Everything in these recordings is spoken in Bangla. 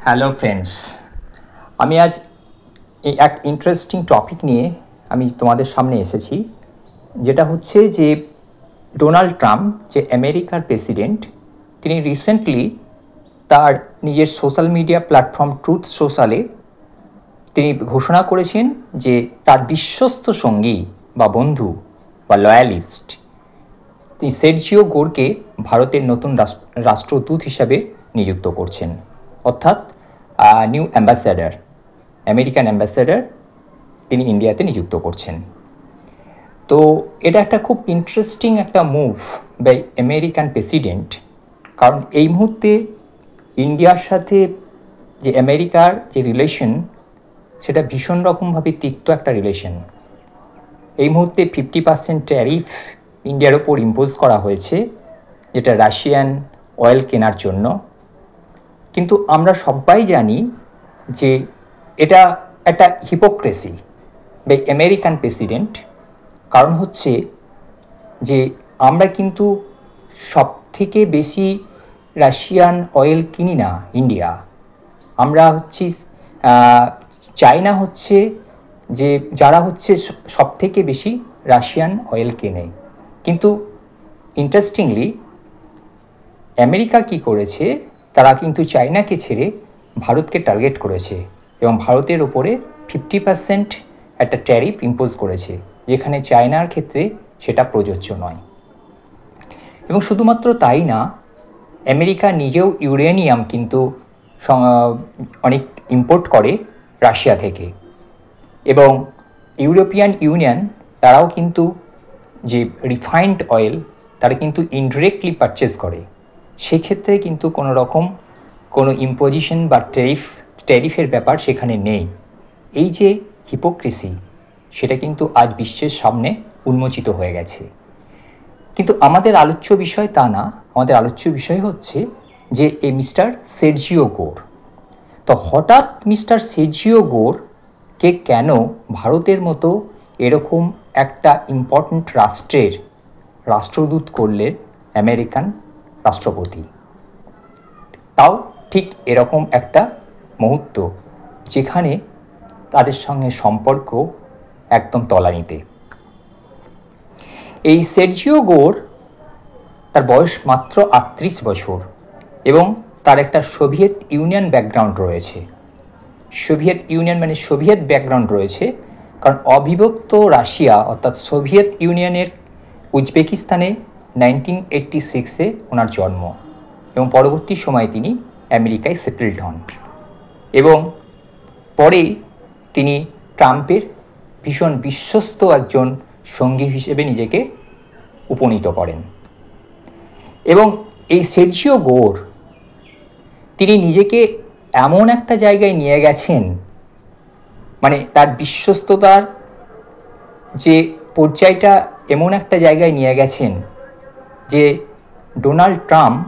হ্যালো ফ্রেন্ডস, আমি আজ এক ইন্টারেস্টিং টপিক নিয়ে আমি তোমাদের সামনে এসেছি, যেটা হচ্ছে যে ডোনাল্ড ট্রাম্প যে আমেরিকার প্রেসিডেন্ট, তিনি রিসেন্টলি তার নিজের সোশ্যাল মিডিয়া প্ল্যাটফর্ম ট্রুথ সোশ্যালে তিনি ঘোষণা করেছেন যে তার বিশ্বস্ত সঙ্গী বা বন্ধু বা লয়ালিস্ট তিনি সের্জিও গোরকে ভারতের নতুন রাষ্ট্রদূত হিসাবে নিযুক্ত করছেন, অর্থাৎ নিউ অ্যাম্বাসেডার, আমেরিকান অ্যাম্বাসেডার তিনি ইন্ডিয়াতে নিযুক্ত করছেন। তো এটা একটা খুব ইন্টারেস্টিং একটা মুভ বাই আমেরিকান প্রেসিডেন্ট, কারণ এই মুহূর্তে ইন্ডিয়ার সাথে যে আমেরিকার যে রিলেশন, সেটা ভীষণ রকমভাবে তিক্ত একটা রিলেশন। এই মুহূর্তে 50% ট্যারিফ ইন্ডিয়ার ওপর ইম্পোজ করা হয়েছে, যেটা রাশিয়ান অয়েল কেনার জন্য। কিন্তু আমরা সবাই জানি যে এটা একটা হিপোক্রেসি বাই আমেরিকান প্রেসিডেন্ট। কারণ হচ্ছে যে আমরা কিন্তু সব থেকে বেশি রাশিয়ান অয়েল কিনি না ইন্ডিয়া, আমরা হচ্ছি চায়না হচ্ছে যে যারা হচ্ছে সব থেকে বেশি রাশিয়ান অয়েল কেনে। কিন্তু ইন্টারেস্টিংলি আমেরিকা কি করেছে, তারা কিন্তু চায়নাকে ছেড়ে ভারতকে টার্গেট করেছে এবং ভারতের ওপরে 50% একটা ট্যারিফ ইম্পোজ করেছে, যেখানে চায়নার ক্ষেত্রে সেটা প্রযোজ্য নয়। এবং শুধুমাত্র তাই না, আমেরিকা নিজেও ইউরেনিয়াম কিন্তু অনেক ইম্পোর্ট করে রাশিয়া থেকে, এবং ইউরোপিয়ান ইউনিয়ন তারাও কিন্তু যে রিফাইন্ড অয়েল তারা কিন্তু ইনডিরেক্টলি পারচেস করে। সেক্ষেত্রে কিন্তু কোনো রকম কোনো ইম্পোজিশন বা ট্যারিফের ব্যাপার সেখানে নেই। এই যে হিপোক্রেসি, সেটা কিন্তু আজ বিশ্বের সামনে উন্মোচিত হয়ে গেছে। কিন্তু আমাদের আলোচ্য বিষয় তা না, আমাদের আলোচ্য বিষয় হচ্ছে যে এই মিস্টার সের্জিও গোর। তো হঠাৎ মিস্টার সের্জিও গোরকে কেন ভারতের মতো এরকম একটা ইম্পর্ট্যান্ট রাষ্ট্রের রাষ্ট্রদূত করলেন আমেরিকান রাষ্ট্রপতি, তাও ঠিক এরকম একটা মুহূর্ত যেখানে তাদের সঙ্গে সম্পর্ক একদম তলানিতে। এই সের্জিও গোর, তার বয়স মাত্র 38 বছর এবং তার একটা সোভিয়েত ইউনিয়ন ব্যাকগ্রাউন্ড রয়েছে। সোভিয়েত ইউনিয়ন মানে সোভিয়েত ব্যাকগ্রাউন্ড রয়েছে, কারণ অবিভক্ত রাশিয়া অর্থাৎ সোভিয়েত ইউনিয়নের উজবেকিস্তানে 1986-এ ওনার জন্ম, এবং পরবর্তী সময়ে তিনি আমেরিকায় সেটেলড হন এবং পরে তিনি ট্রাম্পের ভীষণ বিশ্বস্ত একজন সঙ্গী হিসেবে নিজেকে উপনীত করেন। এবং এই সের্জিও গোর তিনি নিজেকে এমন একটা জায়গায় নিয়ে গেছেন, মানে তার বিশ্বস্ততার যে পর্যায়টা এমন একটা জায়গায় নিয়ে গেছেন যে ডোনাল্ড ট্রাম্প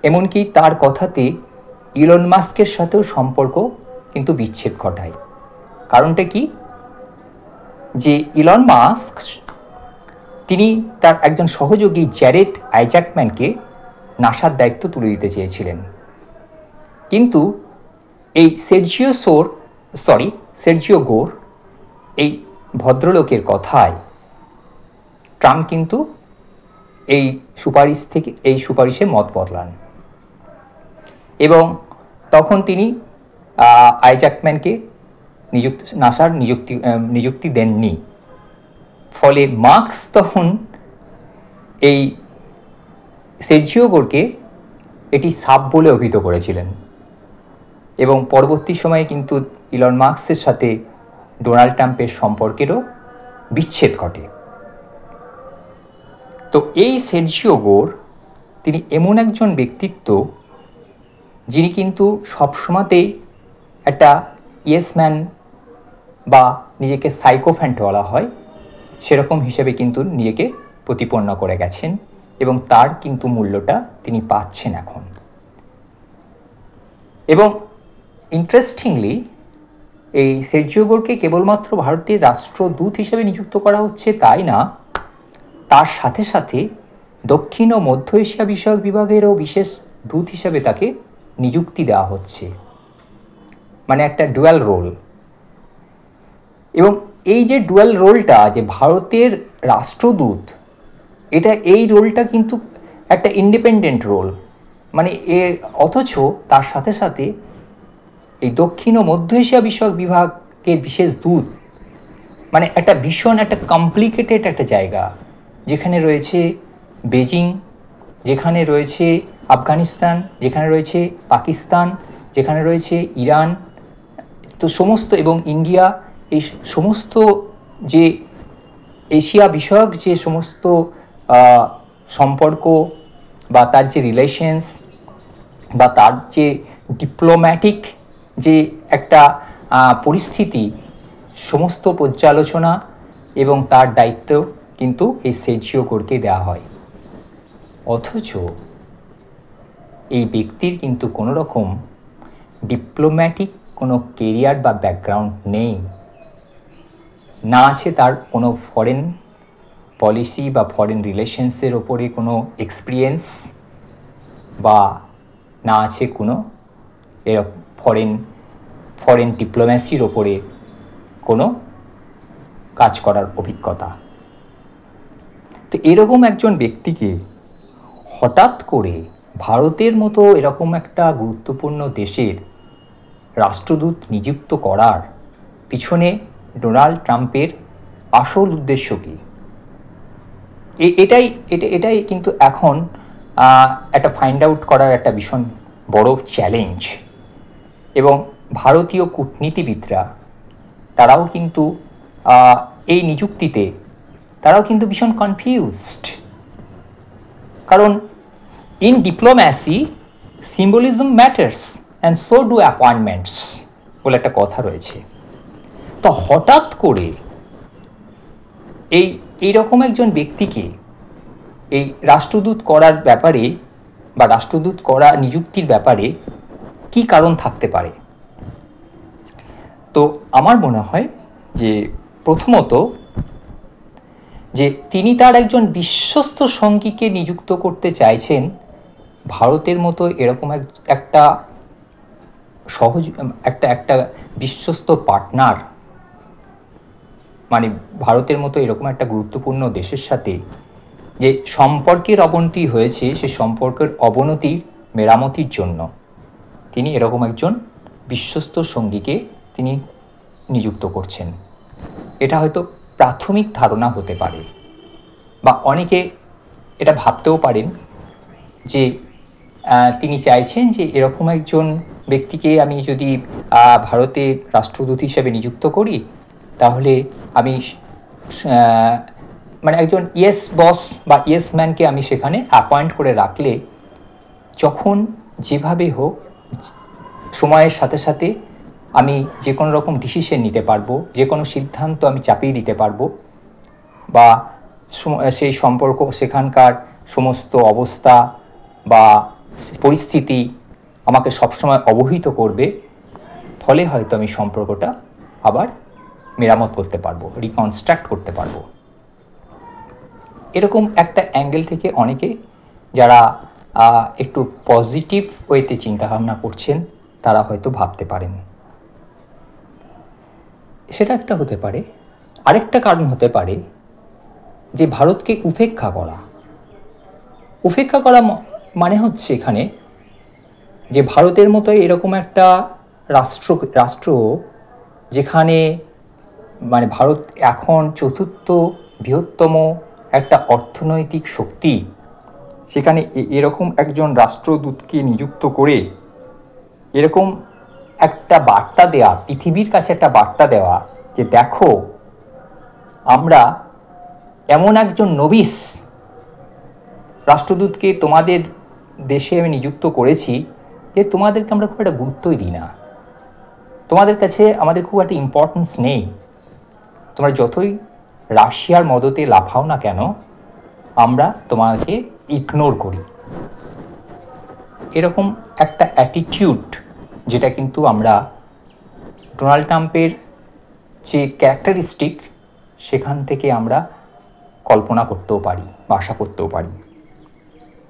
এমনকি তার কথাতে ইলন মাস্কের সাথেও সম্পর্ক কিন্তু বিচ্ছেদ ঘটায়। কারণটা কি, যে ইলন মাস্ক তিনি তার একজন সহযোগী জ্যারেড আইজাকম্যানকে নাসার দায়িত্ব তুলে দিতে চেয়েছিলেন, কিন্তু এই সের্জিও গোর এই ভদ্রলোকের কথায় ট্রাম্প কিন্তু এই সুপারিশে মত বদলান এবং তখন তিনি আইজাকম্যানকে নাসার নিযুক্তি দেননি। ফলে মার্কস তখন এই সের্জিও গোরকে এটি সাপ বলে অভিহিত করেছিলেন এবং পরবর্তী সময়ে কিন্তু ইলন মাস্কের সাথে ডোনাল্ড ট্রাম্পের সম্পর্কেরও বিচ্ছেদ ঘটে। তো এই সের্জিও গোর তিনি এমন একজন ব্যক্তিত্ব যিনি কিন্তু সবসময়তেই একটা ইয়েসম্যান বা নিজেকে সাইকোফ্যান্ট বলা হয় সেরকম হিসেবে কিন্তু নিজেকে প্রতিপন্ন করে গেছেন এবং তার কিন্তু মূল্যটা তিনি পাচ্ছেন এখন। এবং ইন্টারেস্টিংলি এই সের্জিও গোরকে কেবলমাত্র ভারতের রাষ্ট্রদূত হিসেবে নিযুক্ত করা হচ্ছে তাই না, তার সাথে সাথে দক্ষিণ ও মধ্য এশিয়া বিষয়ক বিভাগেরও বিশেষ দূত হিসেবে তাকে নিযুক্তি দেওয়া হচ্ছে, মানে একটা ডুয়াল রোল। এবং এই যে ডুয়াল রোলটা, যে ভারতের রাষ্ট্রদূত, এই রোলটা কিন্তু একটা ইন্ডিপেন্ডেন্ট রোল, মানে অথচ তার সাথে সাথে এই দক্ষিণ ও মধ্য এশিয়া বিষয়ক বিভাগের বিশেষ দূত, মানে একটা ভীষণ একটা কমপ্লিকেটেড একটা জায়গা, যেখানে রয়েছে বেজিং, যেখানে রয়েছে আফগানিস্তান, যেখানে রয়েছে পাকিস্তান, যেখানে রয়েছে ইরান, তো সমস্ত, এবং ইন্ডিয়া, এই সমস্ত যে এশিয়া বিষয়ক যে সমস্ত সম্পর্ক বা তার যে রিলেশনস বা তার যে ডিপ্লোম্যাটিক যে একটা পরিস্থিতি, সমস্ত পর্যালোচনা এবং তার দায়িত্ব কিন্তু এই সের্জিও গোরকে দেওয়া হয়। অথচ এই ব্যক্তির কিন্তু কোনো রকম ডিপ্লোম্যাটিক কোনো কেরিয়ার বা ব্যাকগ্রাউন্ড নেই, না আছে তার কোনো ফরেন পলিসি বা ফরেন রিলেশনসের ওপরে কোনো এক্সপিরিয়েন্স, বা না আছে কোনো ফরেন ডিপ্লোম্যাসির ওপরে কোনো কাজ করার অভিজ্ঞতা। তো এরকম একজন ব্যক্তিকে হঠাৎ করে ভারতের মতো এরকম একটা গুরুত্বপূর্ণ দেশের রাষ্ট্রদূত নিযুক্ত করার পিছনে ডোনাল্ড ট্রাম্পের আসল উদ্দেশ্য কী? এটাই কিন্তু এখন একটা ফাইন্ড আউট করার একটা ভীষণ বড় চ্যালেঞ্জ। এবং ভারতীয় কূটনীতিবিদরা তারাও কিন্তু এই নিযুক্তিতে তারাও কিন্তু ভীষণ কনফিউজড, কারণ in diplomacy symbolism matters and so do appointments বলে একটা কথা রয়েছে। তো হঠাৎ করে এইরকম একজন ব্যক্তিকে এই রাষ্ট্রদূত করার ব্যাপারে বা রাষ্ট্রদূত করা নিযুক্তির ব্যাপারে কি কারণ থাকতে পারে? তো আমার মনে হয় যে প্রথমত যে তিনি তার একজন বিশ্বস্ত সঙ্গীকে নিযুক্ত করতে চাইছেন ভারতের মতো এরকম একটা একটা বিশ্বস্ত পার্টনার, মানে ভারতের মতো এরকম একটা গুরুত্বপূর্ণ দেশের সাথে যে সম্পর্কের অবনতি হয়েছে, সে সম্পর্কের অবনতির মেরামতির জন্য তিনি এরকম একজন বিশ্বস্ত সঙ্গীকে তিনি নিযুক্ত করছেন। এটা হয়তো প্রাথমিক ধারণা হতে পারে, বা অনেকে এটা ভাবতেও পারেন যে তিনি চাইছেন যে এরকম একজন ব্যক্তিকে আমি যদি ভারতের রাষ্ট্রদূত হিসেবে নিযুক্ত করি, তাহলে আমি মানে একজন ইয়েস বস বা ইয়েস ম্যানকে আমি সেখানে অ্যাপয়েন্ট করে রাখলে যখন যেভাবে হোক সময়ের সাথে সাথে আমি যে কোনো রকম ডিসিশন নিতে পারবো, যে কোনো সিদ্ধান্ত আমি চাপিয়ে দিতে পারবো, বা সেই সম্পর্ক, সেখানকার সমস্ত অবস্থা বা পরিস্থিতি আমাকে সবসময় অবহিত করবে, ফলে হয়তো আমি সম্পর্কটা আবার মেরামত করতে পারবো, রিকনস্ট্রাক্ট করতে পারবো। এরকম একটা অ্যাঙ্গেল থেকে অনেকে যারা একটু পজিটিভ ওয়েতে চিন্তাভাবনা করছেন তারা হয়তো ভাবতে পারেন। সেটা একটা হতে পারে। আরেকটা কারণ হতে পারে যে ভারতকে উপেক্ষা করা মানে হচ্ছে এখানে যে ভারতের মতো এরকম একটা রাষ্ট্র যেখানে মানে ভারত এখন চতুর্থ বৃহত্তম একটা অর্থনৈতিক শক্তি, সেখানে এরকম একজন রাষ্ট্রদূতকে নিযুক্ত করে এরকম একটা বার্তা দেওয়া, পৃথিবীর কাছে একটা বার্তা দেওয়া যে দেখো আমরা এমন একজন নবিশ রাষ্ট্রদূতকে তোমাদের দেশে আমি নিযুক্ত করেছি যে তোমাদেরকে আমরা খুব একটা গুরুত্বই দিই না, তোমাদের কাছে আমাদের খুব একটা ইম্পর্টেন্স নেই, তোমরা যতই রাশিয়ার মদতে লাফাও না কেন আমরা তোমাকে ইগনোর করি। এরকম একটা অ্যাটিটিউড যেটা কিন্তু আমরা ডোনাল্ড ট্রাম্পের যে ক্যারেক্টারিস্টিক সেখান থেকে আমরা কল্পনা করতেও পারি বা আশা করতেও পারি।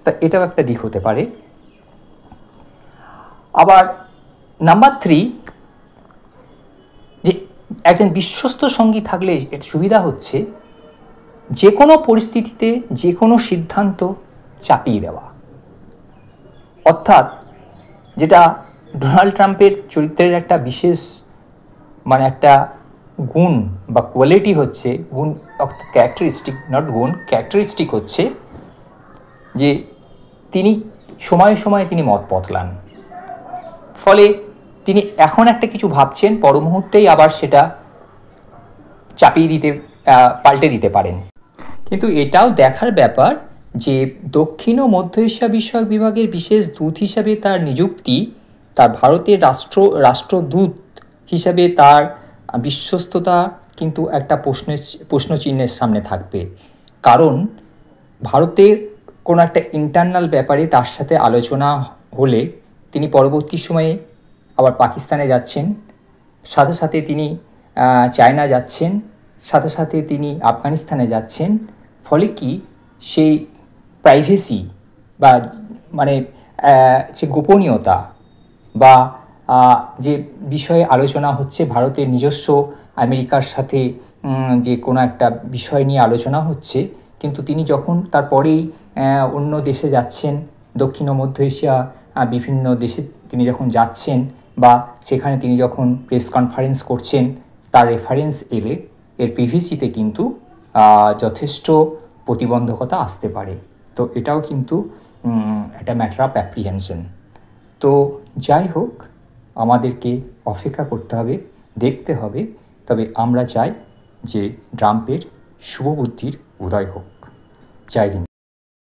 তা এটাও একটা দিক হতে পারে। আবার নাম্বার 3, যে একজন বিশ্বস্ত সঙ্গী থাকলে এর সুবিধা হচ্ছে যে কোনো পরিস্থিতিতে যে কোনো সিদ্ধান্ত চাপিয়ে দেওয়া। অর্থাৎ যেটা ডোনাল্ড ট্রাম্পের চরিত্রের একটা বিশেষ মানে একটা গুণ বা কোয়ালিটি হচ্ছে, গুণ অর্থাৎ ক্যারেক্টারিস্টিক, নট গুণ, ক্যারেক্টারিস্টিক হচ্ছে যে তিনি সময়ে সময়ে তিনি মত বদলান। ফলে তিনি এখন একটা কিছু ভাবছেন, পর মুহূর্তেই আবার সেটা চাপিয়ে দিতে পাল্টে দিতে পারেন। কিন্তু এটাও দেখার ব্যাপার যে দক্ষিণ ও মধ্য এশিয়া বিষয়ক বিভাগের বিশেষ দূত হিসাবে তার নিযুক্তি, তার ভারতের রাষ্ট্রদূত হিসাবে তার বিশ্বস্ততা কিন্তু একটা প্রশ্নচিহ্নের সামনে থাকবে। কারণ ভারতের কোনো একটা ইন্টারনাল ব্যাপারে তার সাথে আলোচনা হলে তিনি পরবর্তী সময়ে আবার পাকিস্তানে যাচ্ছেন, সাথে সাথে তিনি চায়না যাচ্ছেন, সাথে সাথে তিনি আফগানিস্তানে যাচ্ছেন। ফলে কি সেই প্রাইভেসি বা মানে যে গোপনীয়তা বা যে বিষয়ে আলোচনা হচ্ছে, ভারতের নিজস্ব আমেরিকার সাথে যে কোনো একটা বিষয় নিয়ে আলোচনা হচ্ছে, কিন্তু তিনি যখন তারপরেই অন্য দেশে যাচ্ছেন, দক্ষিণ ও মধ্য এশিয়া বিভিন্ন দেশে তিনি যখন যাচ্ছেন বা সেখানে তিনি যখন প্রেস কনফারেন্স করছেন, তার রেফারেন্স এলে এর প্রিভিসিতে কিন্তু যথেষ্ট প্রতিবন্ধকতা আসতে পারে। তো এটাও কিন্তু একটা ম্যাটার অফ অ্যাপ্রিহেনশন। তো যাই হোক, আমাদেরকে অপেক্ষা করতে হবে, দেখতে হবে। তবে আমরা চাই যে ট্রাম্পের শুভবুদ্ধির উদয় হোক। জয় হিন্দ।